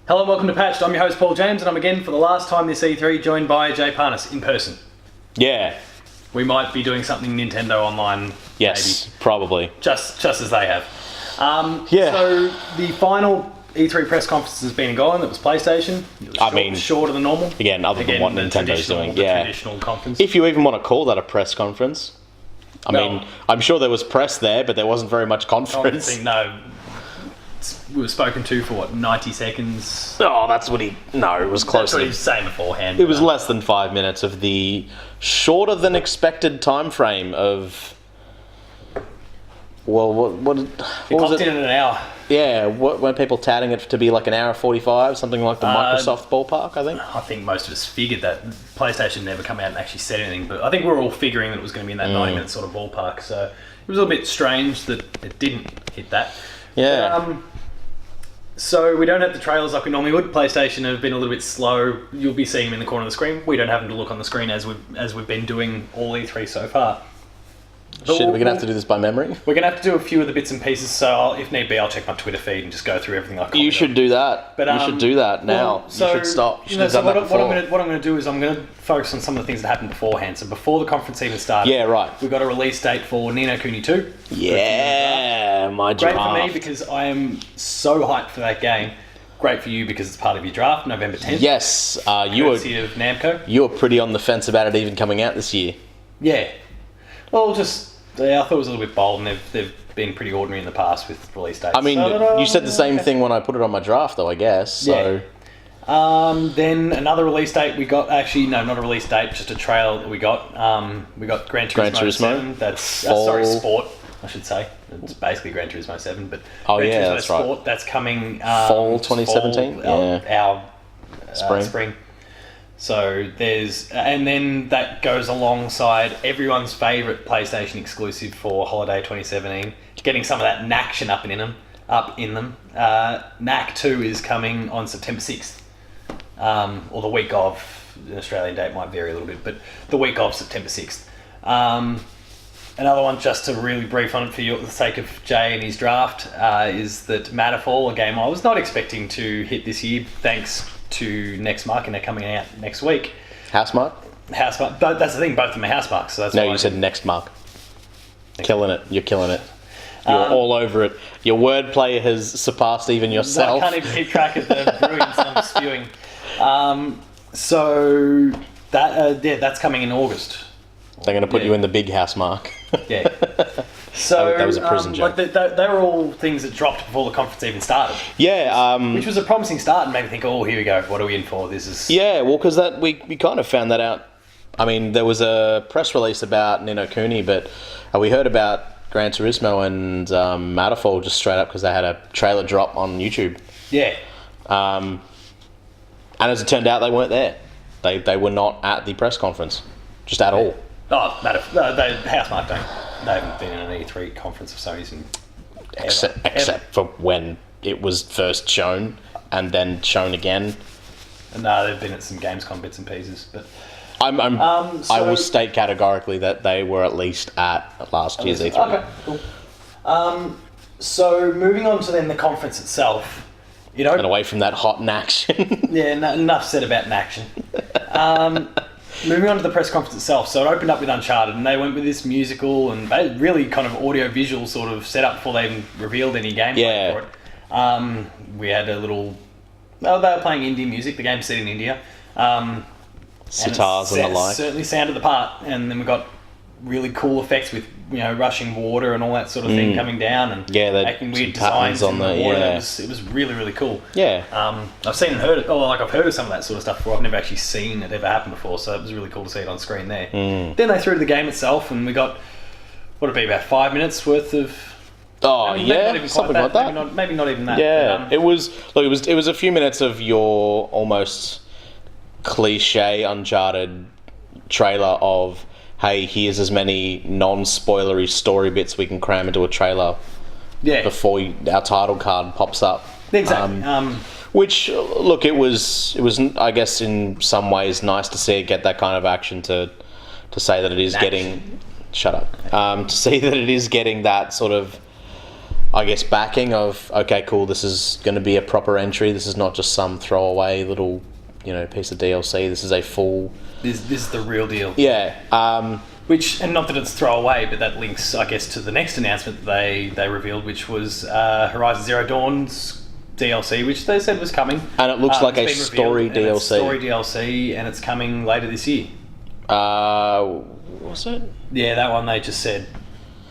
Hello and welcome to Patched. I'm your host Paul James, and I'm again for the last time this E3 joined by Jay Parnas in person. Yeah. We might be doing something Nintendo online. Yes, maybe. Probably. Just as they have. Yeah. So the final E3 press conference has been and gone. That was PlayStation. It was shorter than normal. Again, other than what Nintendo's doing. The traditional conference. If you even want to call that a press conference. I mean, I'm sure there was press there, but there wasn't very much conference. No. We were spoken to for 90 seconds. Oh, that's what No, it was close. That's what he was saying beforehand. It was less than 5 minutes of the shorter than expected time frame of. Well, what was it? In an hour. Yeah, weren't people touting it to be like an hour 45, something like the Microsoft ballpark, I think? I think most of us figured that. PlayStation never come out and actually said anything, but I think we were all figuring that it was going to be in that 90-minute sort of ballpark, so it was a little bit strange that it didn't hit that. Yeah. So we don't have the trailers like we normally would. PlayStation have been a little bit slow. You'll be seeing them in the corner of the screen. We don't have them to look on the screen as we've been doing all E3 so far. Shit, we're going to have to do this by memory? We're going to have to do a few of the bits and pieces, so if need be, I'll check my Twitter feed and just go through everything like You should do that. But, you should do that now. You should stop. You should have done that before. What I'm going to do is I'm going to focus on some of the things that happened beforehand. So before the conference even started, yeah, right. We got a release date for No Kuni II. Yeah, my draft. Great for me because I am so hyped for that game. Great for you because it's part of your draft, November 10th. Yes, courtesy of Namco. You were pretty on the fence about it even coming out this year. Yeah. Well, I thought it was a little bit bold, and they've been pretty ordinary in the past with release dates. I mean, you said the same thing when I put it on my draft, though, I guess. So. Yeah. Then another release date we got. Actually, no, not a release date, just a trailer that we got. We got Gran Turismo 7. That's Sport, I should say. It's basically Gran Turismo 7, but Gran Turismo that's Sport. Right. That's coming. Fall 2017. Our spring. So there's, and then that goes alongside everyone's favourite PlayStation exclusive for Holiday 2017, getting some of that Naction up in them. Knack 2 is coming on September 6th, or the week of. The Australian date might vary a little bit, but the week of September 6th. Another one, just to really brief on it for the sake of Jay and his draft, is that Matterfall, a game I was not expecting to hit this year, thanks to Next Mark, and they're coming out next week. Housemark? Housemark. That's the thing, both of them are Housemarks. So that's no, you said Next Mark. Killing it. You're killing it. You're all over it. Your wordplay has surpassed even yourself. I can't even keep track of the brilliance I'm spewing. So that's coming in August. They're going to put you in the big Housemark. Yeah. So that was a prison joke. Like they were all things that dropped before the conference even started. Yeah, which was a promising start and made me think, oh, here we go. What are we in for? This is because we kind of found that out. I mean, there was a press release about No Kuni, but we heard about Gran Turismo and Matterfall just straight up because they had a trailer drop on YouTube. Yeah. And as it turned out, they weren't there. They were not at the press conference, just at all. Oh, Housemark don't. They haven't been in an E3 conference for some reason. Except for when it was first shown and then shown again. No, they've been at some Gamescom bits and pieces, but I will state categorically that they were at least at last year's E3. Okay, cool. So moving on to then the conference itself, and away from that hot Naction. Yeah, enough said about Naction. Moving on to the press conference itself, so it opened up with Uncharted, and they went with this musical and they really kind of audio-visual sort of setup before they even revealed any gameplay for it. We had a little. Well, they were playing Indian music. The game's set in India. Sitars and the like. Certainly sounded the part, and then we got really cool effects with rushing water and all that sort of thing coming down, and making weird designs on the water. It was really, really cool. Yeah. I've seen and heard it. I've heard of some of that sort of stuff before. I've never actually seen it ever happen before, so it was really cool to see it on screen there. Then they threw to the game itself, and we got what would it be, about 5 minutes worth of. Something like that. Maybe not even that. Yeah, but, it was a few minutes of your almost cliche Uncharted trailer of, hey, here's as many non-spoilery story bits we can cram into a trailer before our title card pops up. Exactly. Which, look, it was I guess in some ways nice to see it get that kind of action to say that it is getting... Shut up. To see that it is getting that sort of I guess, backing of, okay, cool, this is going to be a proper entry. This is not just some throwaway little, piece of DLC. This is a full... This is the real deal. Yeah. Which, and not that it's throwaway, but that links, I guess, to the next announcement that they revealed, which was Horizon Zero Dawn's DLC, which they said was coming. And it looks like a story DLC. It's story DLC, and it's coming later this year. Was it? Yeah, that one they just said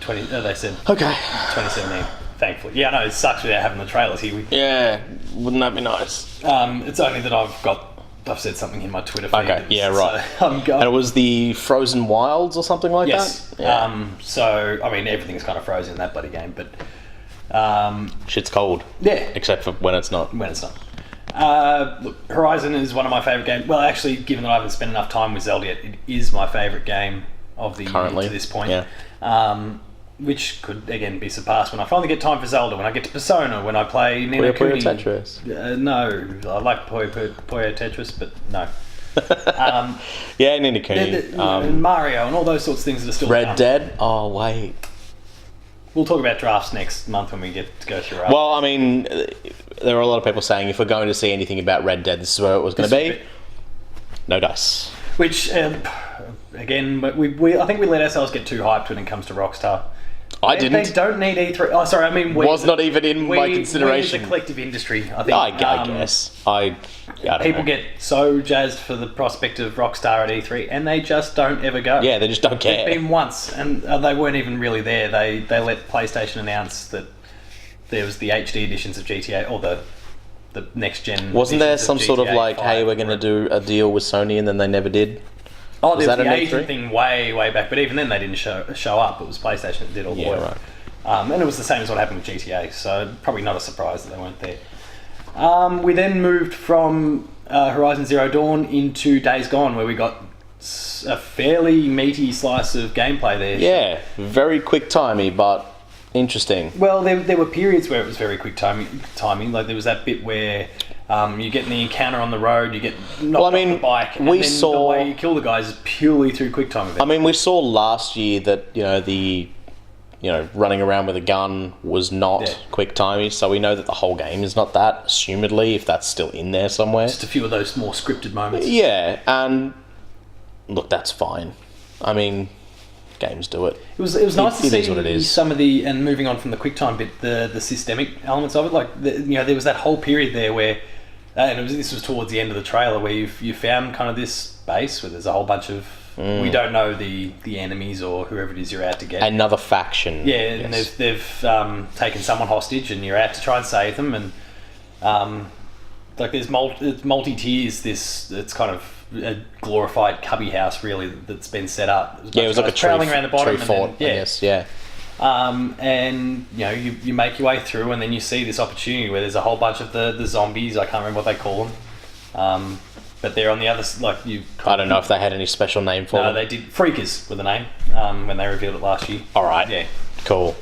they said okay 2017. Thankfully, yeah, no, it sucks without having the trailers here. Yeah, wouldn't that be nice? It's only that I've said something in my Twitter feed. Okay, yeah, right. So and it was the Frozen Wilds or something like that? Yes. Yeah. So, I mean, everything's kind of frozen in that bloody game, but... shit's cold. Yeah. Except for when it's not. When it's not. Look, Horizon is one of my favourite games. Well, actually, given that I haven't spent enough time with Zelda yet, it is my favourite game of the year to this point. Yeah. Which could, again, be surpassed when I finally get time for Zelda, when I get to Persona, when I play Ni no Kuni. Puyo Tetris. No, I like Puyo Tetris, but no. Yeah, Ni no Kuni. And Mario and all those sorts of things that are still Red Dead? Oh, wait. We'll talk about drafts next month when we get to go through our... Well, I mean, there are a lot of people saying if we're going to see anything about Red Dead, this is where it was going to be. No dice. Which, again, but I think we let ourselves get too hyped when it comes to Rockstar. I didn't. They don't need E3. Oh, sorry, I mean... Was not even in my consideration. We as a collective industry, I think. I guess. I don't people know. get so jazzed for the prospect of Rockstar at E3, and they just don't ever go. Yeah, they just don't care. They've been once, and they weren't even really there. They let PlayStation announce that there was the HD editions of GTA, or the next gen. Wasn't there some sort of like, hey, we're going to do a deal with Sony, and then they never did? Oh, there was the Asian thing way back, but even then they didn't show up. It was PlayStation that did all the work. Right. And it was the same as what happened with GTA, so probably not a surprise that they weren't there. We then moved from Horizon Zero Dawn into Days Gone, where we got a fairly meaty slice of gameplay there. Yeah, very quick-timey, but interesting. Well, there were periods where it was very quick timing. Like there was that bit where you get in the encounter on the road, you get knocked off the bike, and then the way you kill the guys is purely through quick time events. I mean, we saw last year that the running around with a gun was not quick timey, so we know that the whole game is not that, assumedly, if that's still in there somewhere. Just a few of those more scripted moments. Yeah, and look, that's fine. I mean, games do it. It was nice to see what it is. Some of the, and moving on from the quick time bit, the systemic elements of it. Like there was that whole period there where, and this was towards the end of the trailer, where you found kind of this base where there's a whole bunch of we don't know the enemies or whoever it is you're out to get. Another faction. Yeah, and they've taken someone hostage, and you're out to try and save them, and like there's multi tiers. It's kind of a glorified cubby house, really, that's been set up. It was like a trailing around the bottom, tree fort, I guess. Yeah. And you make your way through, and then you see this opportunity where there's a whole bunch of the zombies. I can't remember what they call them, but they're on the other I don't know if they had any special name for them. No, they did. Freakers were the name when they revealed it last year. All right. Yeah. Cool.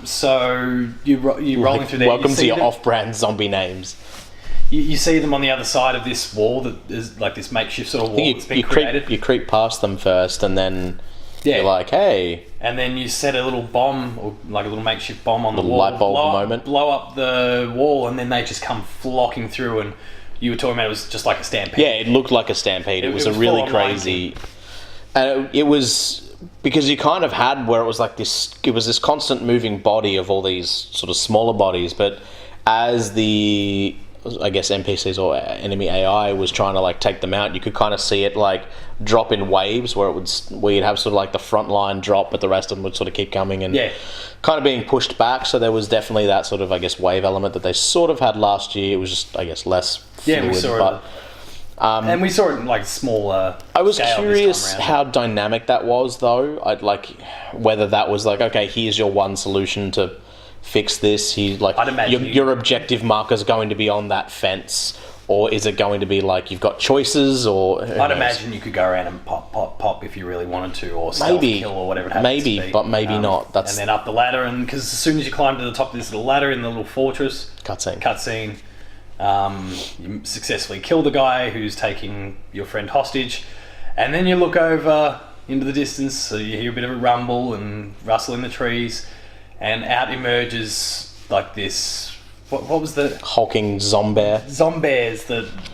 So you're rolling through there. Welcome to your off-brand zombie names. You see them on the other side of this wall that is like this makeshift sort of wall that's been created. You creep past them first, and then you're like, hey. And then you set a little bomb, or like a little makeshift bomb on the wall. Light bulb moment. Blow up the wall, and then they just come flocking through, and you were talking about it was just like a stampede. Yeah, it looked like a stampede. It was a really crazy... And it was... Because you kind of had where it was like this... It was this constant moving body of all these sort of smaller bodies, but as the... I guess NPCs or enemy AI was trying to like take them out, you could kind of see it like drop in waves where you'd have sort of like the front line drop, but the rest of them would sort of keep coming and kind of being pushed back. So there was definitely that sort of, I guess, wave element that they sort of had last year. It was just, I guess, less fluid. Yeah, we saw it. And we saw it in like smaller. I was curious how dynamic that was, though. I'd like whether that was like, okay, here's your one solution to fix this. I'd imagine your objective marker's going to be on that fence, or is it going to be like you've got choices? Or I'd imagine you could go around and pop if you really wanted to, or stealth kill or whatever it happens to be. But maybe not. And then up the ladder, and because as soon as you climb to the top of this little ladder in the little fortress, cutscene, you successfully kill the guy who's taking your friend hostage, and then you look over into the distance, so you hear a bit of a rumble and rustle in the trees. and out emerges like this. What was the hulking zombie? Zombears.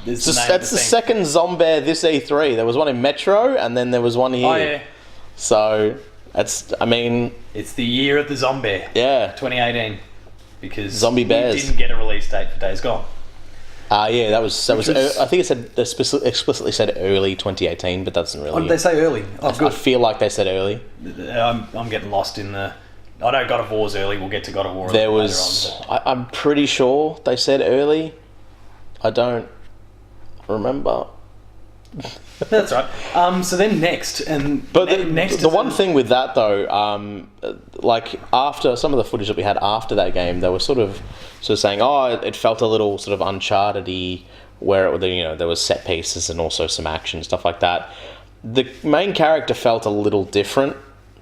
That's the second zombie this E3. There was one in Metro, and then there was one here. Oh yeah. So it's the year of the zombie. Yeah. 2018, because Zombie Bears didn't get a release date for Days Gone. Yeah, that was. I think it said they explicitly said early 2018, but that doesn't really. Oh, they say early. Oh, good. I feel like they said early. I'm getting lost in the. I know God of War's early. We'll get to God of War. There was. I'm pretty sure they said early. I don't remember. That's right. So then next, the one thing with that though, like after some of the footage that we had after that game, they were sort of saying, it felt a little sort of Uncharted-y, where there was set pieces and also some action stuff like that. The main character felt a little different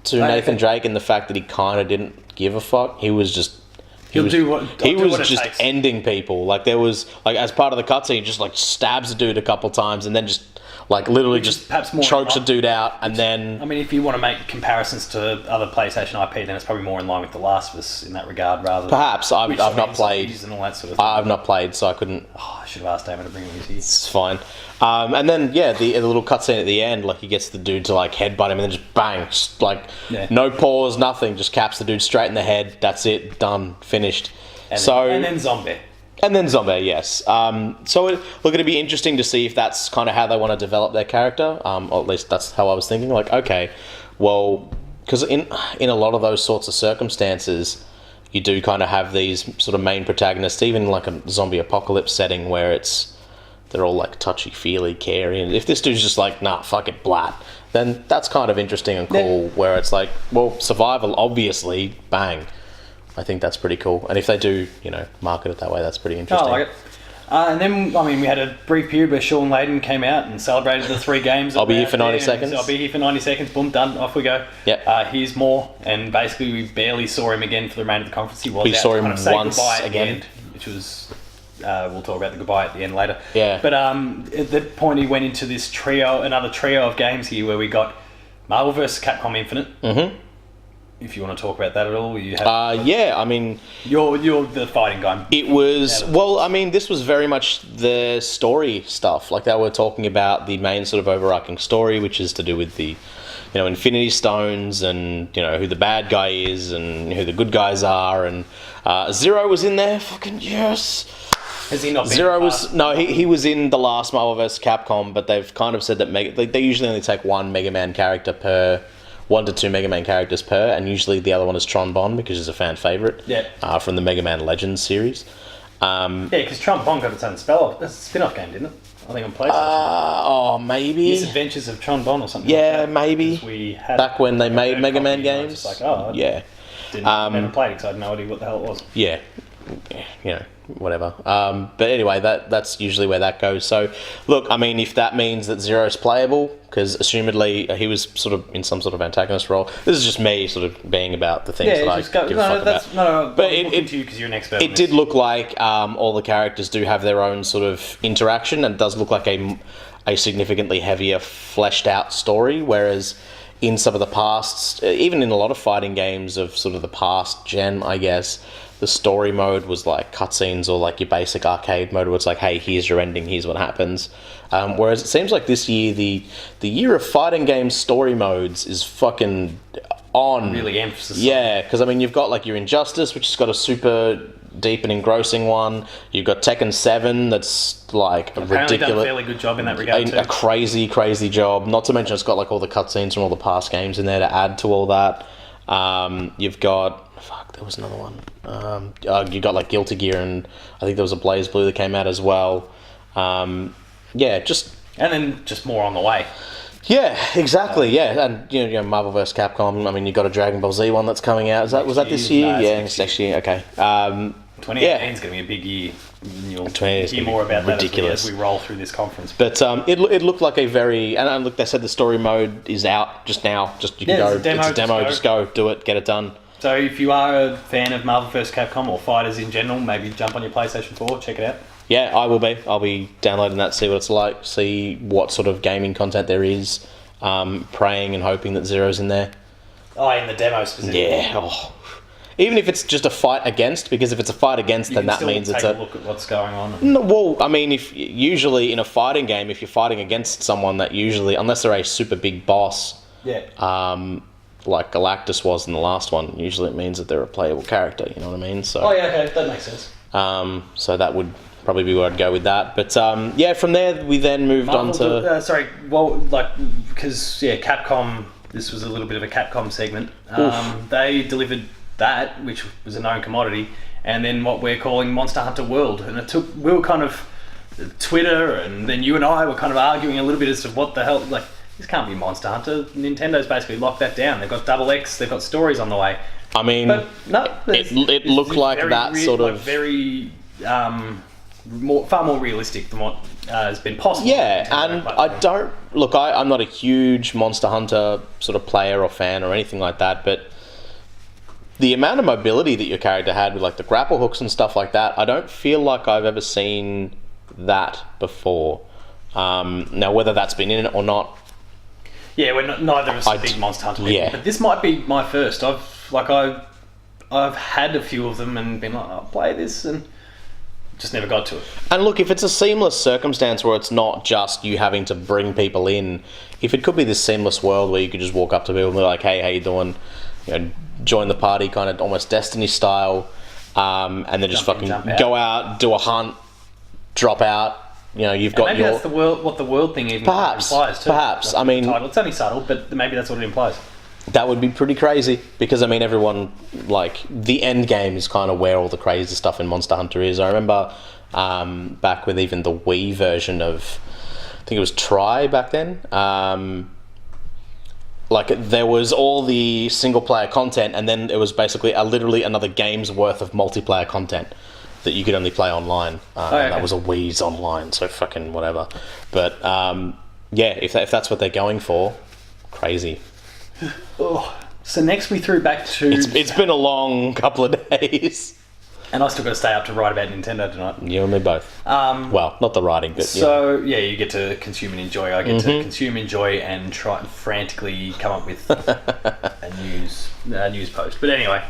to Nathan Drake in the fact that he kind of didn't give a fuck. He was just. He was just ending people. Like there was as part of the cutscene, he just stabs a dude a couple times and then just literally just chokes a dude out, and then. I mean, if you want to make comparisons to other PlayStation IP, then it's probably more in line with The Last of Us in that regard, rather. Perhaps I've not played. And all that sort of thing. I've not played, so I couldn't. I should have asked David to bring it with you. It's fine. And then the little cutscene at the end, he gets the dude to headbutt him, and then just bang, no pause, nothing, just caps the dude straight in the head. That's it, done, finished. And then zombie. And then zombie, yes. It'd be interesting to see if that's kind of how they want to develop their character. Or at least that's how I was thinking. Okay, well, because in a lot of those sorts of circumstances, you do kind of have these sort of main protagonists, even in a zombie apocalypse setting where they're all touchy-feely, caring. And if this dude's just nah, fuck it, blat, then that's kind of interesting and cool. Yeah. Where it's survival, obviously, bang. I think that's pretty cool. And if they do, market it that way, that's pretty interesting. I like it. And then, we had a brief period where Sean Layden came out and celebrated the 3 games. I'll be here for 90 seconds. I'll be here for 90 seconds. Boom, done. Off we go. Yep. Here's more. And basically, we barely saw him again for the remainder of the conference. We saw him once again. Which was... we'll talk about the goodbye at the end later. Yeah. But at that point, he went into this another trio of games here where we got Marvel vs. Capcom Infinite. Mm-hmm. If you want to talk about that at all, you have. You're the fighting guy. It was this was very much the story stuff. They were talking about the main sort of overarching story, which is to do with the, Infinity Stones and who the bad guy is and who the good guys are, and Zero was in there. Fucking yes. Has he not been? Zero was no. He was in the last Marvel vs. Capcom, but they've kind of said that they usually only take one Mega Man character per. 1 to 2 Mega Man characters per, and usually the other one is Tron Bonne because he's a fan favourite. Yeah. From the Mega Man Legends series. Because Tron Bonne got its own spin-off game, didn't it? I think on PlayStation. Maybe. The Adventures of Tron Bonne or something. Yeah, like that. maybe. We had back when they made Mega Man games. Yeah. Didn't play it because I had no idea what the hell it was. Yeah. Whatever. But anyway, that's usually where that goes. So, look, if that means that Zero's playable, because assumedly he was sort of in some sort of antagonist role. This is just me sort of being about the things that I give a fuck about. No, but it to you because you're an expert. It did look like all the characters do have their own sort of interaction, and it does look like a significantly heavier, fleshed out story, whereas in some of the past, even in a lot of fighting games of sort of the past gen, I guess, the story mode was cutscenes or your basic arcade mode where it's hey, here's your ending, here's what happens. Whereas it seems like this year, the year of fighting game story modes is fucking on. Really emphasis. Yeah, because you've got your Injustice, which has got a super deep and engrossing one. You've got Tekken 7, that's apparently ridiculous. Done a fairly good job in that regard too. A crazy job. Not to mention it's got all the cutscenes from all the past games in there to add to all that. You've got there was another one. You got Guilty Gear, and I think there was a Blaze Blue that came out as well. And then just more on the way. Yeah, exactly. And Marvel vs. Capcom. You got a Dragon Ball Z one that's coming out. Was that this year? No, it's next year. Okay. 2018 is going to be a big year. You'll hear more about ridiculous that as we roll through this conference. But it looked like a very... And look, they said the story mode is out just now. You can go. It's a demo. Just go. Do it. Get it done. So if you are a fan of Marvel vs. Capcom or fighters in general, maybe jump on your PlayStation 4, check it out. Yeah, I will be. I'll be downloading that, see what it's like, see what sort of gaming content there is, praying and hoping that Zero's in there. Oh, in the demo specifically? Yeah. even if it's just a fight against, because if it's a fight against, then that means it's a look at what's going on. No, well, I mean, if usually in a fighting game, if you're fighting against someone that usually, unless they're a super big boss, like Galactus was in the last one, usually it means that they're a playable character. You know what I mean? So. Oh yeah, okay, that makes sense. So that would probably be where I'd go with that. But yeah, from there we then moved on to. Because Capcom. This was a little bit of a Capcom segment. They delivered that, which was a known commodity, and then what we're calling Monster Hunter World. And we were kind of Twitter, and then you and I were kind of arguing a little bit as to what the hell, like, this can't be Monster Hunter. Nintendo's basically locked that down. They've got Double X, they've got stories on the way. I mean, but no, it looked like that sort of very far more realistic than what has been possible. Yeah, and I'm not a huge Monster Hunter sort of player or fan or anything like that, but the amount of mobility that your character had with like the grapple hooks and stuff like that, I don't feel like I've ever seen that before. Now, whether that's been in it or not. Yeah, neither of us are big Monster Hunter people, but this might be my first. I've had a few of them and been like, I'll play this, and just never got to it. And look, if it's a seamless circumstance where it's not just you having to bring people in, if it could be this seamless world where you could just walk up to people and be like, hey, how you doing? You know, join the party, kind of almost Destiny style, and then just fucking go out, do a hunt, drop out. You know, you've got maybe that's what the world thing even implies too. Perhaps, I mean, it's only subtle, but maybe that's what it implies. That would be pretty crazy, because I mean, everyone, like, the end game is kind of where all the crazy stuff in Monster Hunter is. I remember back with even the Wii version of, I think it was Try back then, like, there was all the single player content, and then it was basically literally another game's worth of multiplayer content that you could only play online. And that was a Wii's online, so fucking whatever. But yeah, if that's what they're going for, crazy. So next we threw back to... It's been a long couple of days. And I still got to stay up to write about Nintendo tonight. You and me both. Well, not the writing, but... So, yeah, you get to consume and enjoy. I get to consume, enjoy, and try and frantically come up with a news post. But anyway,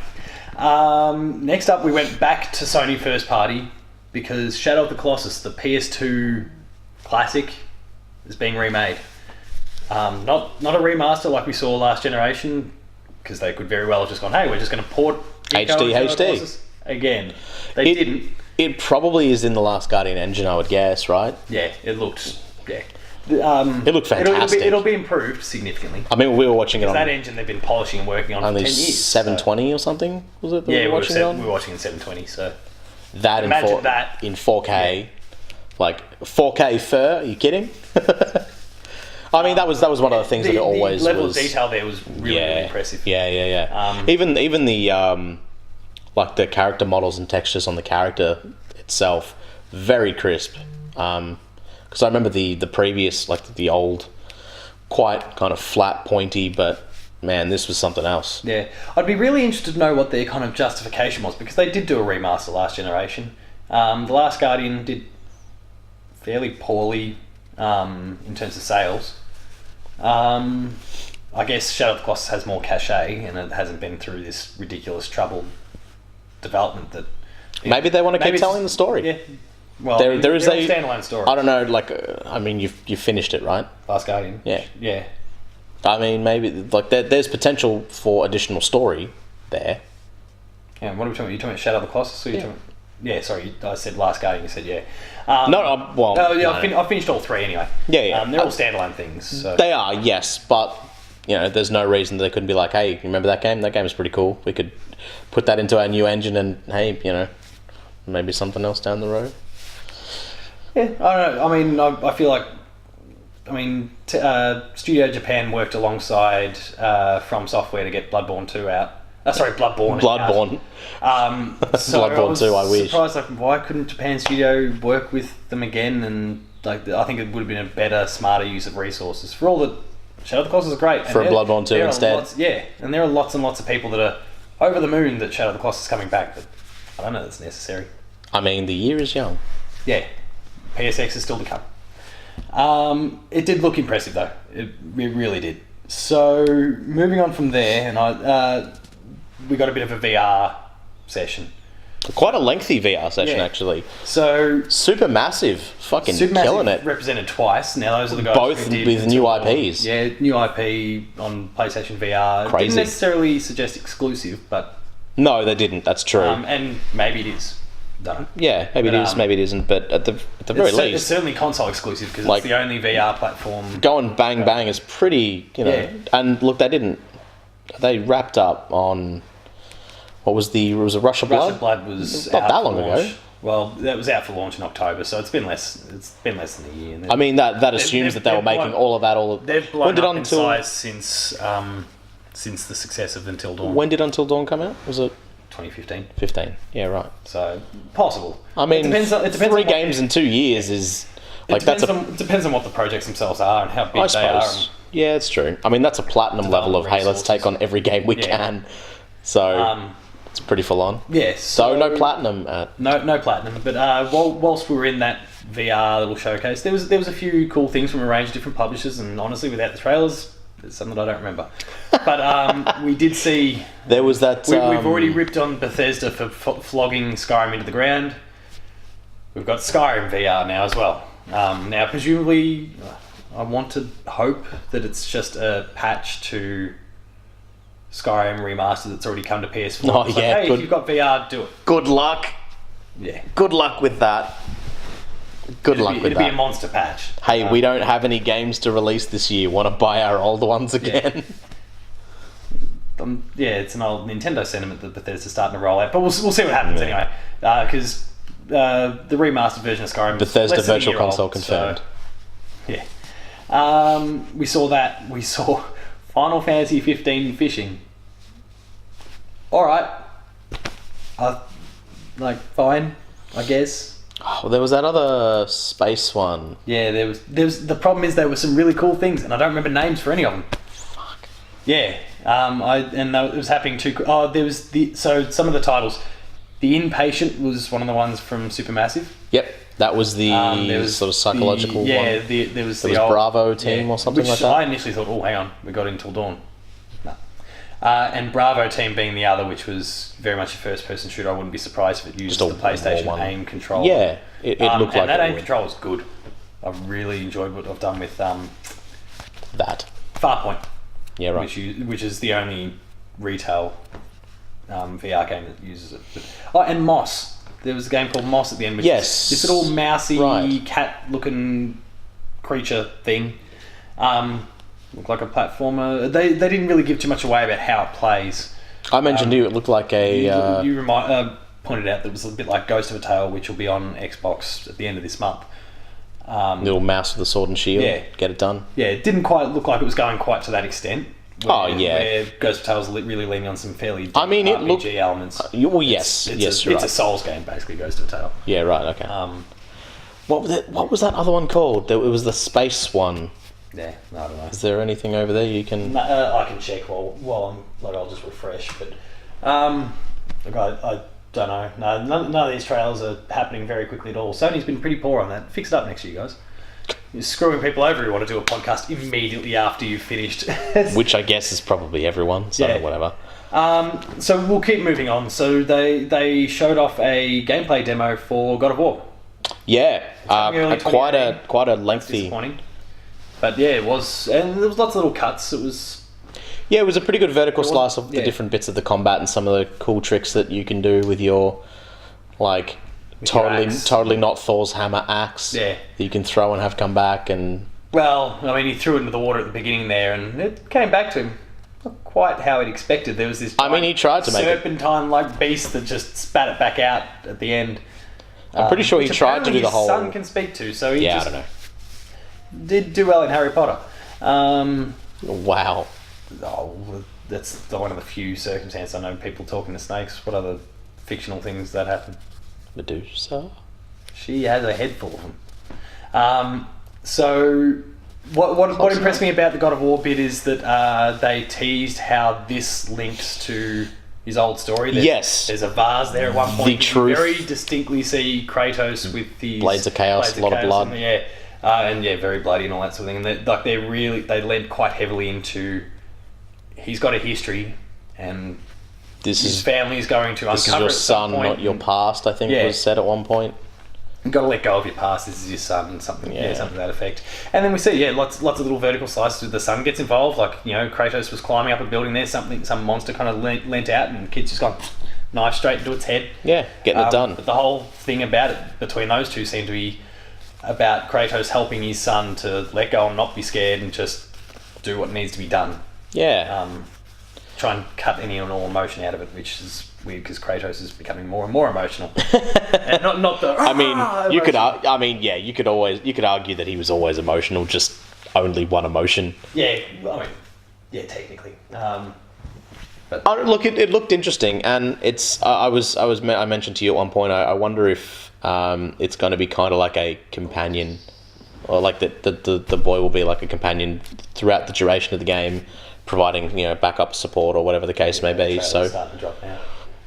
next up we went back to Sony first party, because Shadow of the Colossus, the PS2 classic, is being remade. Not a remaster like we saw last generation, because they could very well have just gone, hey, we're just going to port HD again. They didn't. It probably is in the Last Guardian engine, I would guess, right? Yeah, it looked. Yeah, it looked fantastic. It'll be improved significantly. I mean, we were watching it on that engine. They've been polishing and working on for 10 years. 720 or something, was it? Yeah, we were watching in 720. So that in 4K, like 4K fur. Are you kidding? I mean, that was one of the things that it always was. The level of detail there was really impressive. Yeah. Even the like the character models and textures on the character itself, very crisp. Because I remember the previous, like the old, quite kind of flat, pointy, but man, this was something else. Yeah, I'd be really interested to know what their kind of justification was, because they did do a remaster last generation. The Last Guardian did fairly poorly in terms of sales. I guess Shadow of the Colossus has more cachet, and it hasn't been through this ridiculous troubled development that... Maybe they want to keep telling the story. Yeah. Well, there is a standalone story. I don't know, like, I mean, you finished it, right? Last Guardian. Yeah. I mean, maybe, like, there's potential for additional story there. Yeah, what are we talking about? Are you talking about Shadow of the Colossus? Or yeah, sorry, I said Last Guardian, you said yeah. I finished all three anyway. Yeah. They're all standalone things. So. They are, yes, but, you know, there's no reason they couldn't be like, hey, you remember that game? That game is pretty cool. We could put that into our new engine and, hey, you know, maybe something else down the road. Yeah, I don't know. I mean, I feel like, Studio Japan worked alongside From Software to get Bloodborne 2 out. Bloodborne. So Bloodborne 2, I wish. Surprised, like, why couldn't Japan Studio work with them again? And like, I think it would have been a better, smarter use of resources. For all that, Shadow of the Colossus is great. For Bloodborne 2 instead. And there are lots and lots of people that are over the moon that Shadow of the Colossus is coming back, but I don't know that's necessary. I mean, the year is young. Yeah. PSX is still to come. It did look impressive though. It really did. So moving on from there, and we got a bit of a VR session. Quite a lengthy VR session, Yeah. actually. So Supermassive, fucking killing it. represented twice. Now those are the guys Both who did with new Until Dawn. IPs. Yeah, new IP on PlayStation VR. Crazy. Didn't necessarily suggest exclusive, but No, they didn't. That's true. and maybe it is. Don't know. Yeah, maybe But, it is, maybe it isn't. But at the very It's least, certainly console exclusive because Like- it's the only VR platform. going bang bang is pretty, Yeah. And look, they wrapped up on what was a Rush of Blood? Rush of Blood was Not out that for long launch. ago. Well, that was out for launch in October, so it's been less than a year. And I mean, that assumes that they were they've making blown- all of that. They've blown When did up in Until size since the success of Until Dawn. When did Until Dawn come out? Was it 2015. 15? Yeah, right. So possible. I mean, it depends on 3 games in 2 years is like that's it depends on what the projects themselves are and how big I they are. suppose. Yeah, it's true. I mean, that's a platinum level of, hey, let's take on every game we Yeah. can. So, it's pretty full on. Yes. So, no platinum at... No platinum. But whilst we were in that VR little showcase, there was a few cool things from a range of different publishers, and honestly, without the trailers, there's some that I don't remember. But we did see... There was that... We've already ripped on Bethesda for flogging Skyrim into the ground. We've got Skyrim VR now as well. Now, presumably, I want to hope that it's just a patch to Skyrim Remastered that's already come to PS4. Oh, It's yeah, hey, good. if you've got VR, do it. Good luck. Yeah. Good luck with that. Good luck with It'd be a that. monster patch. Hey, we don't have any games to release this year. Want to buy our old ones again? Yeah, it's an old Nintendo sentiment that Bethesda's starting to roll out, but we'll see what happens anyway. Because the remastered version of Skyrim, Bethesda less than a Virtual year old, Console confirmed. So, yeah, we saw that. We saw Final Fantasy 15 fishing. All right, fine, I guess. Oh, there was that other space one. Yeah, there was. The problem is there were some really cool things, and I don't remember names for any of them. Fuck. Yeah, it was happening too. Oh, there was some of the titles. The Inpatient was one of the ones from Supermassive. Yep, that was the There was sort of psychological one. Yeah, there was There the was old Bravo Team or something which like that. I initially thought, oh, hang on, we got Until Dawn. No. And Bravo Team being the other, which was very much a first-person shooter. I wouldn't be surprised if it used Just the a PlayStation one. aim control. Yeah, it looked like and that it aim would. control is good. I've really enjoyed what I've done with That. Farpoint. Yeah, right. Which is the only retail VR game that uses it. And Moss. There was a game called Moss at the end, which Yes. is this little mousy Right. cat-looking creature thing. Looked like a platformer. They didn't really give too much away about how it plays. I mentioned to you, it looked like a... You pointed out that it was a bit like Ghost of a Tale, which will be on Xbox at the end of this month. little mouse with a sword and shield. Yeah. Get it done. Yeah, it didn't quite look like it was going quite to that extent. Where Ghost of Tale was really leaning on some fairly deep RPG elements. Well, yes. It's yes, a, you're it's right. a Souls game, basically, Ghost of a Tale. Yeah, right, okay. What was that other one called? It was the space one. Yeah, I don't know. Is there anything over there you can... I can check while I'm I'll just refresh. But look, I don't know. No, none of these trailers are happening very quickly at all. Sony's been pretty poor on that. Fix it up next year, guys. You're screwing people over who want to do a podcast immediately after you've finished. Which I guess is probably everyone, so whatever. So we'll keep moving on. So they showed off a gameplay demo for God of War. Yeah, early quite 2018. a lengthy... Disappointing. But yeah, it was, and there was lots of little cuts. It was... Yeah, it was a pretty good vertical slice of the yeah. different bits of the combat and some of the cool tricks that you can do with your, like, totally not Thor's hammer axe. Yeah. That you can throw and have come back and... Well, I mean, he threw it into the water at the beginning there, and it came back to him. Not quite how he'd expected. There was this he tried to make it... serpentine-like beast that just spat it back out at the end. I'm pretty sure he which tried to do apparently the whole... his son can speak to, so he I just don't know. did do well in Harry Potter. Wow. That's one of the few circumstances I know people talking to snakes. What other fictional things that happen? Medusa? She has a head full of them. So, what impressed me about the God of War bit is that they teased how this links to his old story. There's a vase there at one point. The You can truth. very distinctly see Kratos with his Blades of Chaos, a lot of blood. And very bloody and all that sort of thing. And they lent quite heavily into. He's got a history, and his family is going to uncover. This is your at some son, point, not your past. I think was said at one point. You've got to let go of your past. This is your son, and something to that effect. And then we see, lots of little vertical slices. The son gets involved. Like, Kratos was climbing up a building there. Some monster kind of leant out, and the kid's just gone knife straight into its head. Yeah, getting it done. But the whole thing about it between those two seemed to be about Kratos helping his son to let go and not be scared and just do what needs to be done. Yeah. Try and cut any and all emotion out of it, which is weird because Kratos is becoming more and more emotional. And not the. You could argue that he was always emotional, just only one emotion. Yeah, technically. But look, it looked interesting, and it's. I mentioned to you at one point. I wonder if it's going to be kind of like a companion, or like the boy will be like a companion throughout the duration of the game, providing backup support or whatever the case may be.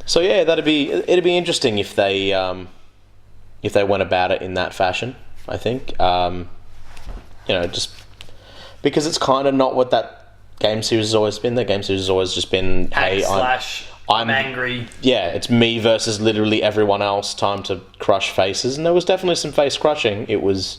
So yeah, it'd be interesting if they went about it in that fashion. I think just because it's kind of not what that game series has always been. The game series has always just been, hey, I'm angry. Yeah, it's me versus literally everyone else. Time to crush faces, and there was definitely some face crushing. It was.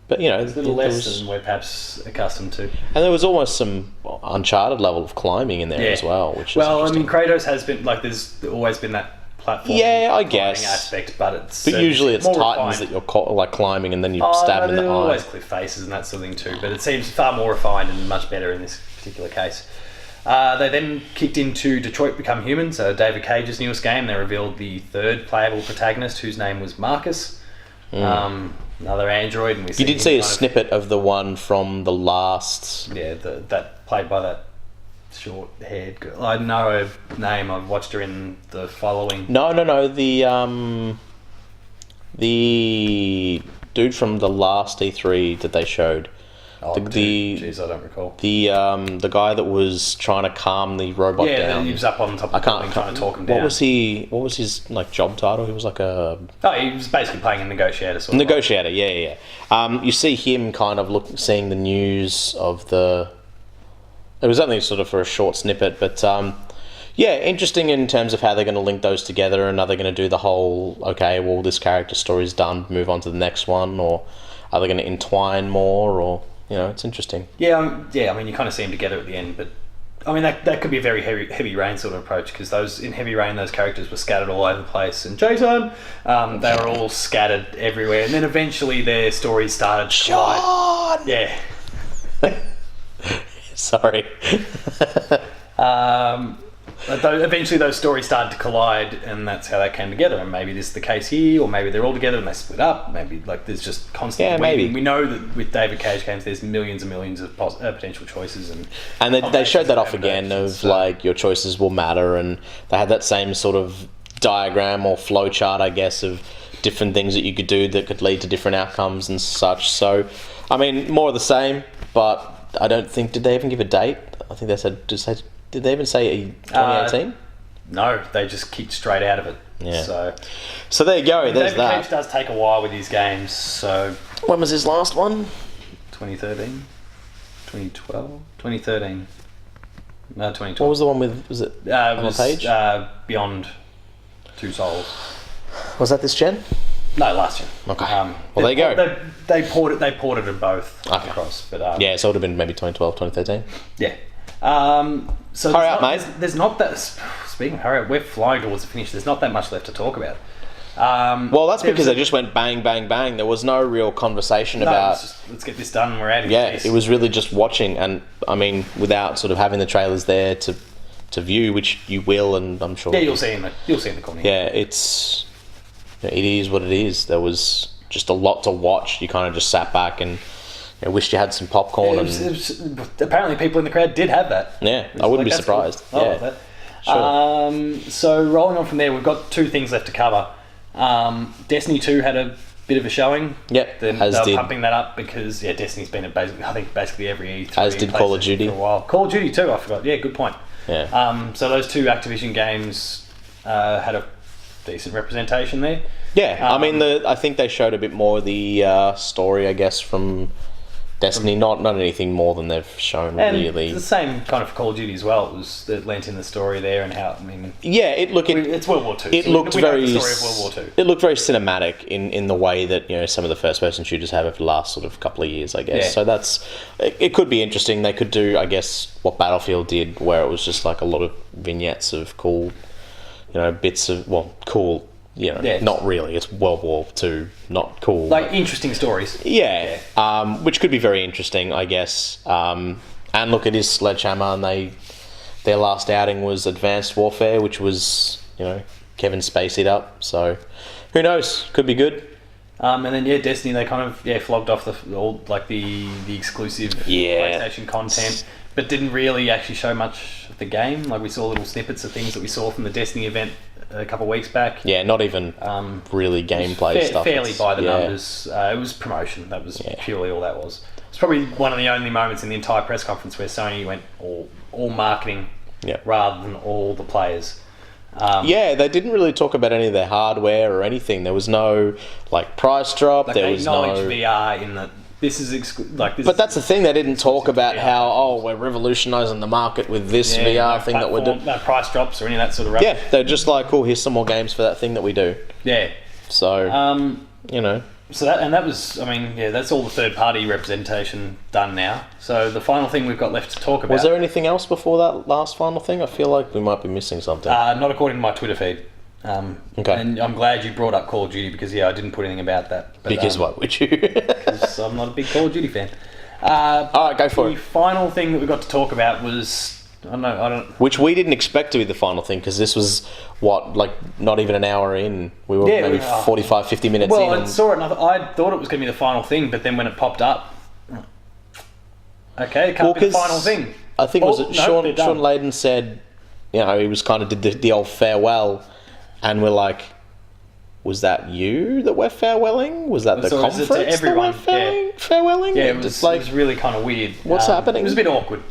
But it's a little less than we're perhaps accustomed to. And there was almost some Uncharted level of climbing in there as well, which is Kratos has been there's always been that platform. Yeah, I guess aspect, but usually it's Titans that you're climbing and then you stab in the eye. Always cliff faces and that sort of thing too, but it seems far more refined and much better in this particular case. They then kicked into Detroit Become Human, so David Cage's newest game. They revealed the third playable protagonist, whose name was Marcus. Another android. And you did see a snippet of the one from the last... Yeah, that played by that short-haired girl. I know her name. I've watched her in the following... No. The dude from the last E3 that they showed. Jeez, I don't recall. The guy that was trying to calm the robot down. Yeah, he was up on top of the building trying to talk him down. What was his job title? He was like a... Oh, he was basically playing a negotiator. Negotiator, yeah. You see him kind of seeing the news of the... It was only sort of for a short snippet, but interesting in terms of how they're going to link those together, and are they going to do the whole, okay, well, this character's story's done, move on to the next one, or are they going to entwine more, or... it's interesting. Yeah, you kind of see them together at the end, but that could be a very heavy rain sort of approach, because in Heavy Rain those characters were scattered all over the place, and Jason, they were all scattered everywhere, and then eventually their stories started to collide. Yeah. Sorry. Eventually those stories started to collide, and that's how they came together. And maybe this is the case here, or maybe they're all together and they split up. Maybe there's just constant. Yeah, maybe. We know that with David Cage games, there's millions and millions of potential choices, and they showed that off again of your choices will matter, and they had that same sort of diagram or flow chart, I guess, of different things that you could do that could lead to different outcomes and such. So, more of the same, but I don't think, did they even give a date? I think they said, did they even say 2018? No, they just kicked straight out of it. Yeah. So there you go. There's David that. Cage does take a while with his games. So when was his last one? 2013, 2012, 2013. No, 2012. What was the one with? Was it on the page? Beyond Two Souls. Was that this gen? No, last gen. Okay. Well, there you go. They ported them both across, but so it would have been maybe 2012, 2013. Yeah. So hurry up, mate. There's not that. Speaking of hurry up, we're flying towards the finish. There's not that much left to talk about. Well, that's because they just went bang, bang, bang. There was no real conversation about... let's get this done and we're out of here. Yeah, it was really just watching, and without sort of having the trailers there to view, which you will, and I'm sure... Yeah, you'll see in the corner. Yeah, it is what it is. There was just a lot to watch. You kind of just sat back and wished you had some popcorn. Apparently people in the crowd did have that. Yeah, I wouldn't be surprised. Cool. I love that. Sure. So rolling on from there, we've got two things left to cover. Destiny 2 had a bit of a showing. Yep, they were pumping that up because Destiny's been at basically every E3. As did Call of Duty for a while. Call of Duty 2, I forgot. Yeah, good point. Yeah. So those two Activision games had a decent representation there. Yeah, I think they showed a bit more of the story, I guess, from Destiny, not anything more than they've shown, And really. the same kind of Call of Duty as well. It lent in the story there and how, I mean... Yeah, it's World War II. It looked we know very... the story of World War II. It looked very cinematic in the way that, some of the first-person shooters have over the last sort of couple of years, I guess. Yeah. So it could be interesting. They could do, I guess, what Battlefield did, where it was just like a lot of vignettes of cool, bits of... Well, cool... not really. It's World War II, not cool. Like, interesting stories. Yeah. Which could be very interesting, I guess. And look, it is Sledgehammer, and their last outing was Advanced Warfare, which was, Kevin Spacey'd up. So, who knows? Could be good. And then, Destiny, they kind of, flogged off the exclusive PlayStation content, but didn't really actually show much of the game. Like, we saw little snippets of things that we saw from the Destiny event a couple of weeks back. Yeah, not even really gameplay stuff. Fairly by the numbers. It was promotion. That was purely all that was. It's probably one of the only moments in the entire press conference where Sony went all marketing rather than all the players. They didn't really talk about any of their hardware or anything. There was no price drop. There was no VR in the. This is But that's the thing. They didn't talk about how we're revolutionising the market with this VR thing that we're doing. No price drops or any of that sort of rubbish. Yeah, they're just like, cool. Here's some more games for that thing that we do. Yeah. So So that was, that's all the third-party representation done now. So the final thing we've got left to talk about... Was there anything else before that last final thing? I feel like we might be missing something. Not according to my Twitter feed. Okay. And I'm glad you brought up Call of Duty because, I didn't put anything about that. But, because why would you? Because I'm not a big Call of Duty fan. Alright, go for it. The final thing that we got to talk about was... I don't... Which we didn't expect to be the final thing because this was, not even an hour in. We were maybe 45, 50 minutes in. Well, I saw it and I thought it was going to be the final thing, but then when it popped up... Okay, it can't be the final thing. I think Sean Layden said, he was kind of did the old farewell, and we're like, was that you that we're farewelling? Was that the conference to everyone? That we're farewelling? Yeah, it was really kind of weird. What's happening? It was a bit awkward.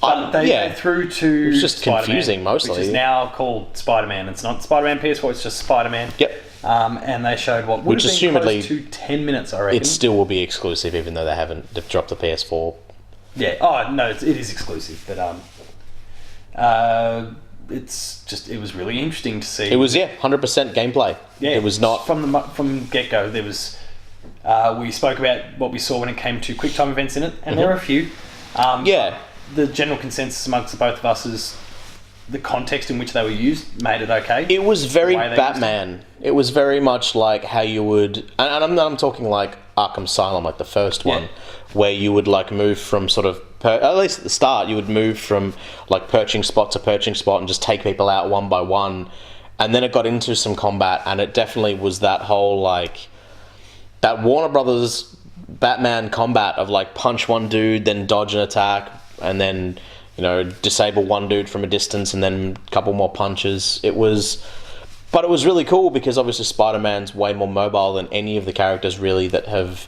But they threw to it was just Spider-Man, confusing mostly. Which is now called SpiderMan. It's not SpiderMan PS4, it's just SpiderMan. Yep. And they showed what would have been close to 10 minutes, I reckon. It still will be exclusive even though they've dropped the PS4. Yeah. Oh, no, it is exclusive. But it was really interesting to see. It was 100% gameplay. Yeah, it was not from get go. There was we spoke about what we saw when it came to quick time events in it, and there were a few. The general consensus amongst the both of us is the context in which they were used made it okay. It was very Batman. It was very much like how you would, and I'm talking like Arkham Asylum, like the first one, where you would move from sort of, at least at the start, you would move from perching spot to perching spot and just take people out one by one, and then it got into some combat, and it definitely was that whole that Warner Brothers Batman combat of punch one dude, then dodge an attack, and then disable one dude from a distance, and then a couple more punches. But it was really cool because obviously Spider-Man's way more mobile than any of the characters really that have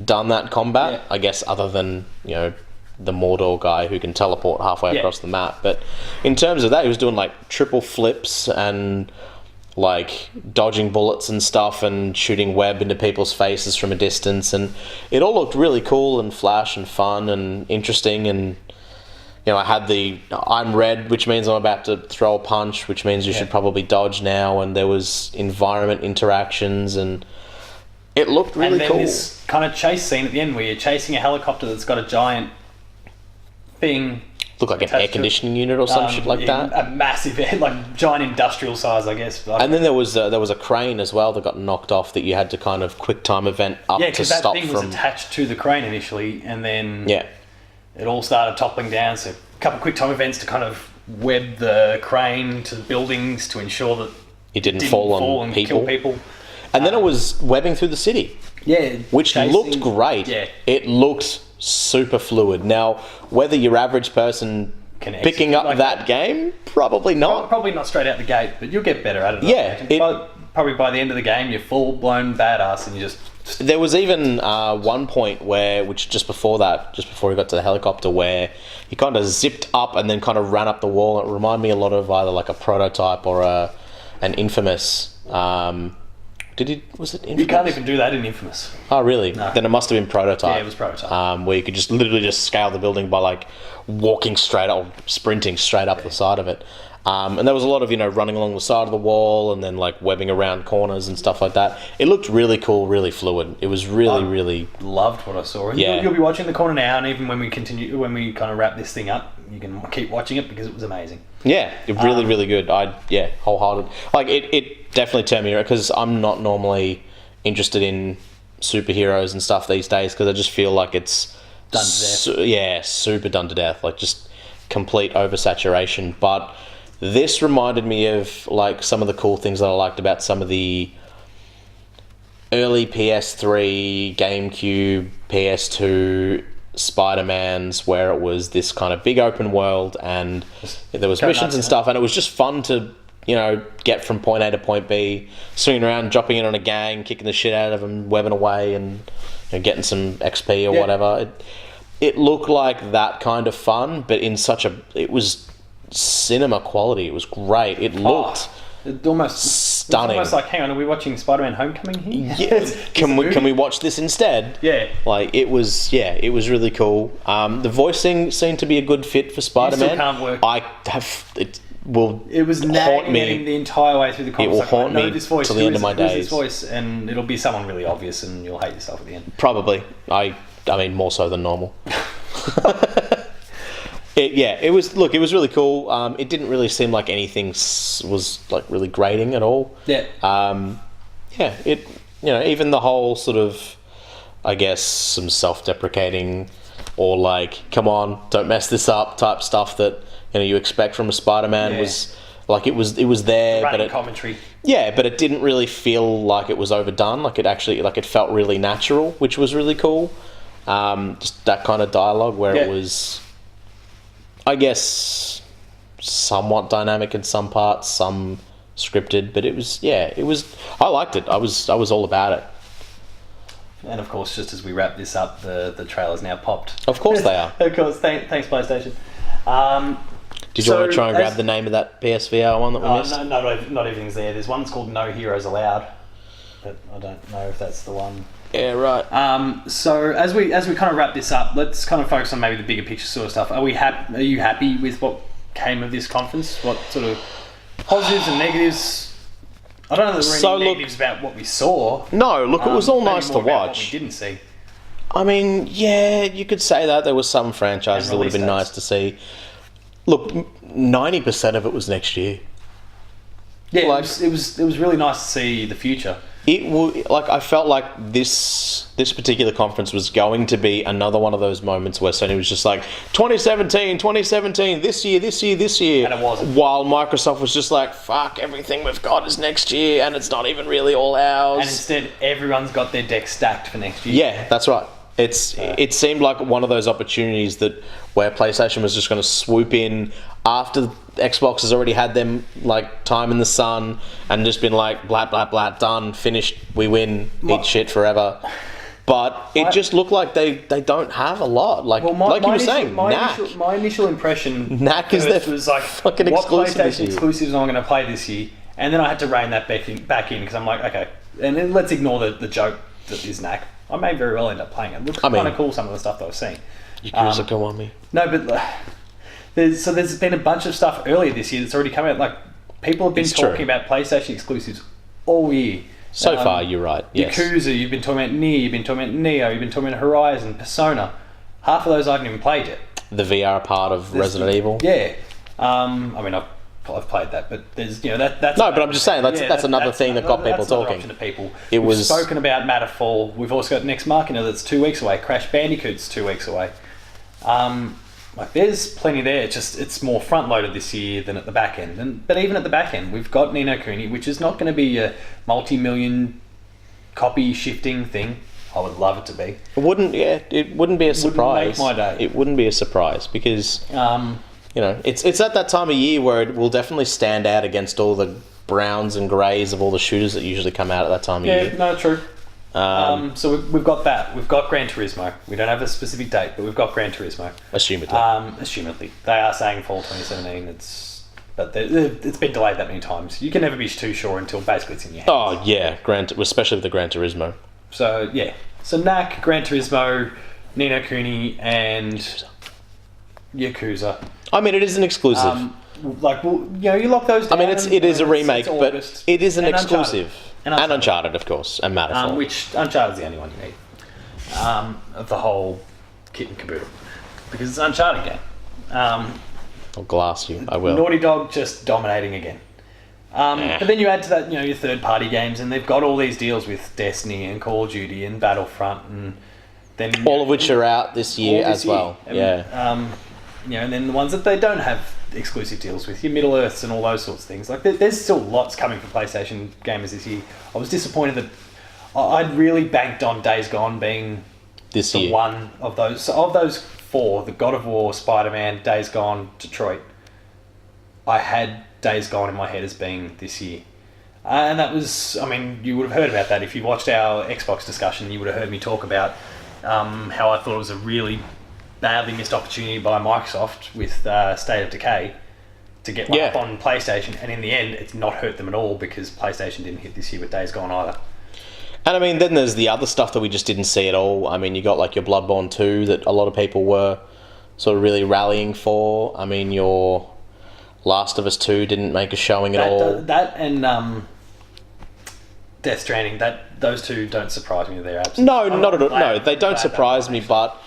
done that combat. I guess other than the Mordor guy who can teleport halfway across the map. But in terms of that, he was doing triple flips and dodging bullets and stuff and shooting web into people's faces from a distance, and it all looked really cool and flash and fun and interesting. And I had the I'm red, which means I'm about to throw a punch, which means you should probably dodge now, and there was environment interactions, and it looked really cool. And then this kind of chase scene at the end where you're chasing a helicopter that's got a giant thing. Look like an air conditioning unit or some shit like that. A massive, giant industrial size, I guess. And then there was a crane as well that got knocked off that you had to kind of quick time event up to stop from. Yeah, because that thing was attached to the crane initially, and then it all started toppling down. So a couple of quick time events to kind of web the crane to the buildings to ensure that it didn't fall on and people. Kill people. And then it was webbing through the city. Yeah, which looked great. Yeah. It looked super fluid. Now, whether your average person picking up that game, probably not. Probably not straight out the gate, but you'll get better at it. Yeah. Probably by the end of the game, you're full-blown badass and you just... There was even one point just before he got to the helicopter, where he kind of zipped up and then kind of ran up the wall. It reminded me a lot of either a Prototype or an Infamous Did he? Was it Infamous? You can't even do that in Infamous. Oh, really? No. Then it must have been Prototype. Yeah, it was Prototype. Where you could just literally just scale the building by like walking straight up, sprinting straight up the side of it. And there was a lot of, running along the side of the wall and then like webbing around corners and stuff like that. It looked really cool, really fluid. It was really Loved what I saw. And Yeah. you'll be watching the corner now, and even when we kind of wrap this thing up, you can keep watching it because it was amazing. Yeah, really good. Wholehearted. Like it definitely turned me around because I'm not normally interested in superheroes and stuff these days because I just feel like it's Done to death. Super done to death. Like just complete oversaturation. But this reminded me of like some of the cool things that I liked about some of the early PS3, GameCube, PS2 Spider-Mans, where it was this kind of big open world and there was missions and stuff, and it was just fun to get from point A to point B, swinging around, dropping in on a gang, kicking the shit out of them, webbing away, and getting some XP or whatever. It looked like that kind of fun, but in it was cinema quality. It was great. It looked stunning. It's almost like, hang on, are we watching Spider-Man Homecoming here? Yeah. Can we watch this instead? Yeah. Like it was really cool. The voicing seemed to be a good fit for Spider-Man. Still can't work. It was nagging at him the entire way through the comics. It will haunt me this voice, till the end of my days. This voice, and it'll be someone really obvious, and you'll hate yourself at the end. Probably. I mean, more so than normal. It was really cool. It didn't really seem like anything was like really grating at all. Yeah. Even the whole sort of, I guess, some self-deprecating or like, come on, don't mess this up type stuff that you expect from a Spider-Man was like it was there, but it commentary. Yeah, but it didn't really feel like it was overdone. Like it felt really natural, which was really cool. Just that kind of dialogue where it was, I guess, somewhat dynamic in some parts, some scripted, but it was. I liked it. I was all about it. And of course, just as we wrap this up, the trailer's now popped. Of course they are. Of course, thanks PlayStation. Did you want to try and grab the name of that PSVR one that we missed? No, not everything's there. There's one that's called No Heroes Allowed, but I don't know if that's the one. Yeah, right. So as we kind of wrap this up, let's kind of focus on maybe the bigger picture sort of stuff. Are you happy with what came of this conference? What sort of positives and negatives? I don't know that there were any negatives about what we saw. No, look, it was all nice to watch. What we didn't see. I mean, yeah, you could say that. There were some franchises that would have been nice to see. Look, 90% of it was next year. Yeah, like, it was really nice to see the future. I felt like this particular conference was going to be another one of those moments where Sony was just like 2017, this year, and it wasn't. While Microsoft was just like, fuck, everything we've got is next year, and it's not even really all ours. And instead, everyone's got their deck stacked for next year. Yeah, that's right. It seemed like one of those opportunities where PlayStation was just going to swoop in after Xbox has already had them like time in the sun and just been like blah blah blah, done, finished, we win, eat shit forever. But it just looked like they don't have a lot. Like you were saying, Knack. My initial impression Knack is their was like, fucking what exclusive PlayStation exclusives am I going to play this year? And then I had to rein that back in because I'm like, okay, and then let's ignore the joke that is Knack. I may very well end up playing it. It looks kind of cool, some of the stuff that I've seen. Yakuza Kiwami. No, but there's been a bunch of stuff earlier this year that's already come out. Like, people have been talking about PlayStation exclusives all year. So far, you're right. Yes. Yakuza, you've been talking about Nier, you've been talking about Neo, you've been talking about Horizon, Persona. Half of those I haven't even played yet. The VR part of Resident Evil. Yeah. I mean, I've played that, but there's that's no, but I'm just saying that's another thing that got people talking. To people. We've spoken about Matterfall. We've also got Next Machina that's 2 weeks away. Crash Bandicoot's 2 weeks away. Like there's plenty there. It's more front loaded this year than at the back end. But even at the back end, we've got Ni no Kuni, which is not going to be a multi-million copy shifting thing. I would love it to be. It wouldn't be a surprise. Wouldn't make my day. It wouldn't be a surprise because it's at that time of year where it will definitely stand out against all the browns and greys of all the shooters that usually come out at that time of year. Yeah, no, true. So we've got that. We've got Gran Turismo. We don't have a specific date, but we've got Gran Turismo. Assumedly. Assumedly. They are saying fall 2017. It's But it's been delayed that many times. You can never be too sure until basically it's in your hands. Oh, yeah, especially with the Gran Turismo. So, yeah. So, NAC, Gran Turismo, Ni no Kuni, and Yakuza. I mean, it is an exclusive. You lock those down. I mean, it is a remake, but August. it is an And exclusive. Uncharted. And Uncharted, of course, and Matterfall. Which Uncharted's the only one you need of the whole kit and caboodle. Because it's an Uncharted game. I'll glass you, I will. Naughty Dog just dominating again. But then you add to that, your third-party games, and they've got all these deals with Destiny and Call of Duty and Battlefront, and then all of which are out this year as well. And, yeah. And then the ones that they don't have exclusive deals with, your Middle Earths and all those sorts of things. Like there's still lots coming for PlayStation gamers this year. I was disappointed that I'd really banked on Days Gone being this the year. one of those. So of those four, the God of War, Spider-Man, Days Gone, Detroit, I had Days Gone in my head as being this year. And that was, you would have heard about that. If you watched our Xbox discussion, you would have heard me talk about how I thought it was a really badly missed opportunity by Microsoft with State of Decay to get one up on PlayStation. And in the end, it's not hurt them at all because PlayStation didn't hit this year with Days Gone either. And then there's the other stuff that we just didn't see at all. You got like your Bloodborne 2 that a lot of people were sort of really rallying for. Your Last of Us 2 didn't make a showing at all. That and Death Stranding, those two don't surprise me. They're absolutely... No, not at all. No, they don't surprise me, but,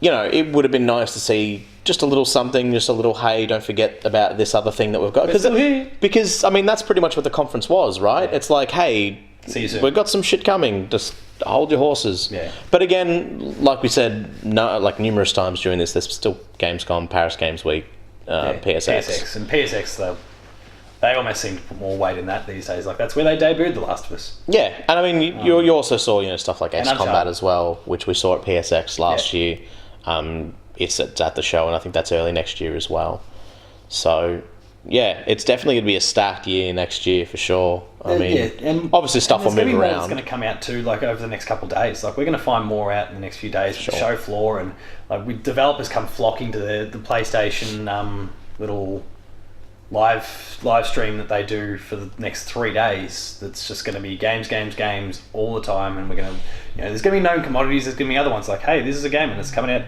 it would have been nice to see just a little something, just a little, hey, don't forget about this other thing that we've got. Because, that's pretty much what the conference was, right? Yeah. It's like, hey... See you soon. We've got some shit coming. Just hold your horses. Yeah. But again, like we said, numerous times during this, there's still Gamescom, Paris Games Week, PSX. And PSX, they almost seem to put more weight in that these days. Like that's where they debuted The Last of Us. Yeah, and you also saw stuff like Ace Combat as well, which we saw at PSX last year. It's at the show, and I think that's early next year as well. So. Yeah, it's definitely going to be a stacked year next year for sure. And obviously stuff will move around. It's going to come out too, over the next couple of days. We're going to find more out in the next few days with the show floor, and with developers come flocking to the PlayStation little live stream that they do for the next 3 days. That's just going to be games all the time, and we're going to, there's going to be known commodities. There's going to be other ones like, hey, this is a game and it's coming out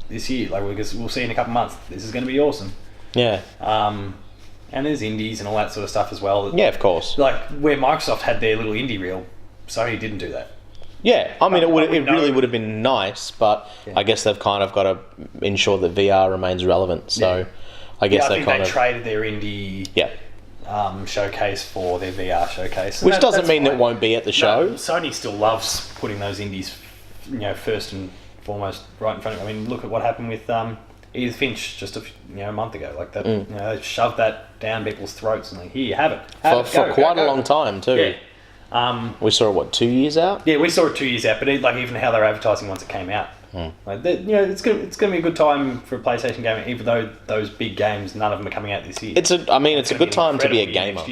this year. We'll see in a couple of months. This is going to be awesome. Yeah. And there's indies and all that sort of stuff as well. Yeah, of course. Where Microsoft had their little indie reel, Sony didn't do that. Yeah, it really would have been nice, but I guess they've kind of got to ensure that VR remains relevant. So I guess they traded their indie showcase for their VR showcase. Which doesn't mean it won't be at the show. No, Sony still loves putting those indies, first and foremost right in front of them. Look at what happened with... Edith Finch just a month ago, like that. They shoved that down people's throats and here you have it. For quite a long time too. Yeah. We saw it 2 years out. Yeah, we saw it 2 years out, but even how they're advertising once it came out, it's gonna be a good time for a PlayStation game. Even though those big games, none of them are coming out this year. It's a good time to be a gamer.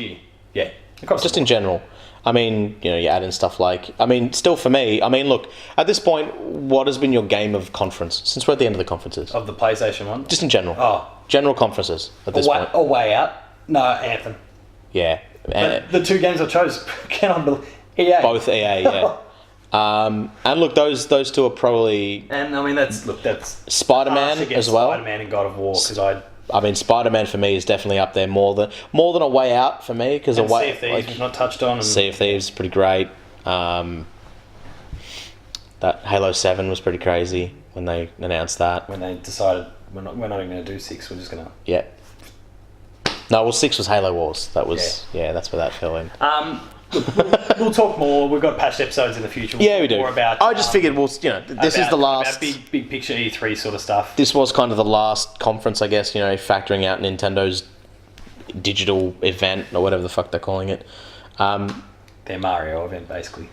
Yeah, just in general. You add in stuff like... still for me... look, at this point, what has been your game of conference? Since we're at the end of the conferences. Of the PlayStation one? Just in general. Oh. General conferences at this point. A Way Out? No, Anthem. Yeah. The two games I chose, cannot believe... EA. Both EA, yeah. And look, those two are probably... And, that's SpiderMan as well. SpiderMan and God of War, because SpiderMan for me is definitely up there more than A Way Out for me, because Sea of Thieves we've not touched on. Sea of Thieves is pretty great. That Halo 7 was pretty crazy when they announced that. When they decided we're not even going to do 6, we're just going to... Yeah. No, well, 6 was Halo Wars. That was that's where that fell in. We'll talk more. We've got patched episodes in the future. We do. More about, I just figured, this is the last... big picture E3 sort of stuff. This was kind of the last conference, I guess, factoring out Nintendo's digital event, or whatever the fuck they're calling it. Their Mario event, basically.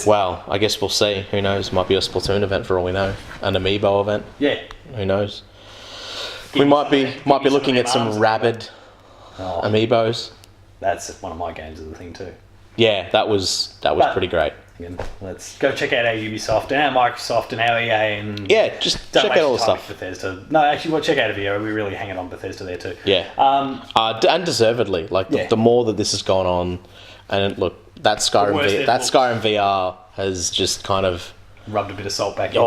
Well, I guess we'll see. Who knows? Might be a Splatoon event for all we know. An Amiibo event. Yeah. Who knows? We might be looking at some rabid Amiibos. That's one of my games of the thing too. Yeah, that was pretty great. Again, let's go check out our Ubisoft and our Microsoft and our EA and Yeah, just don't check waste out all your the time stuff. with Bethesda. No, actually, check out Avio. We really hang it on Bethesda there too. Yeah. And deservedly. Like, Yeah. the more that this has gone on, and look, that worst Skyrim VR has just kind of... Rubbed a bit of salt back in.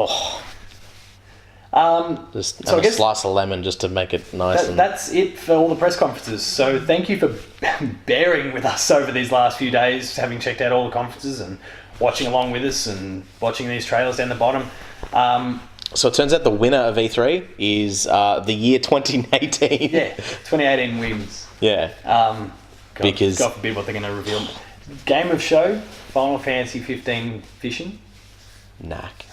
Oh, just So I have a guess slice of lemon just to make it nice. That's it for all the press conferences. So thank you for bearing with us over these last few days, having checked out all the conferences and watching along with us and watching these trailers down the bottom. So it turns out the winner of E3 is the year 2018. Yeah, 2018 wins. Yeah. God, Because- God forbid what they're going to reveal. Game of show, Final Fantasy 15 fishing. Knack.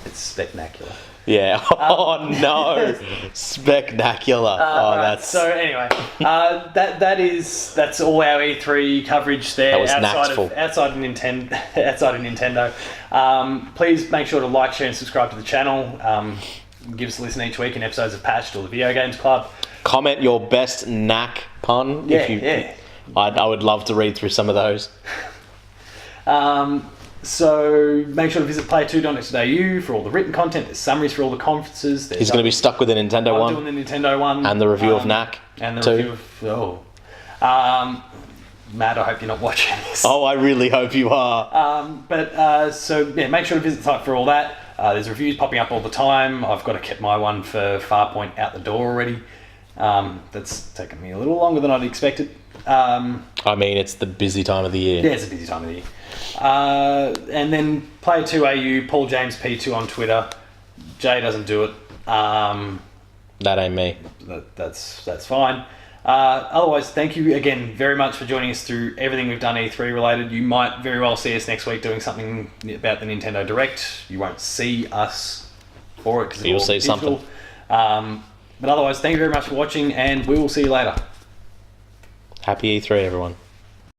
It's spectacular. Yeah. Oh no. Spectacular. Right, That's... so anyway. That's all our E3 coverage there. That was knackful. Outside of Nintendo. Please make sure to like, share, and subscribe to the channel. Give us a listen each week in episodes of Patched or the Video Games Club. Comment your best knack pun. Yeah. I would love to read through some of those. So make sure to visit play2.net.au for all the written content. There's summaries for all the conferences. He's going to be stuck with the Nintendo I'm one. doing the Nintendo one. And the review of Knack And the too. review of... Matt, I hope you're not watching this. Oh, I really hope you are. So make sure to visit the site for all that. There's reviews popping up all the time. I've got to get my one for Farpoint out the door already. That's taken me a little longer than I'd expected. I mean, it's the busy time of the year. Yeah, it's a busy time of the year. And then Player2AU, Paul James P2 on Twitter. Jay doesn't do it. That ain't me. That's fine. Otherwise, thank you again very much for joining us through everything we've done E3 related. You might very well see us next week doing something about the Nintendo Direct. You won't see us for it because You'll see something. But otherwise, thank you very much for watching, and we will see you later. Happy E3, everyone.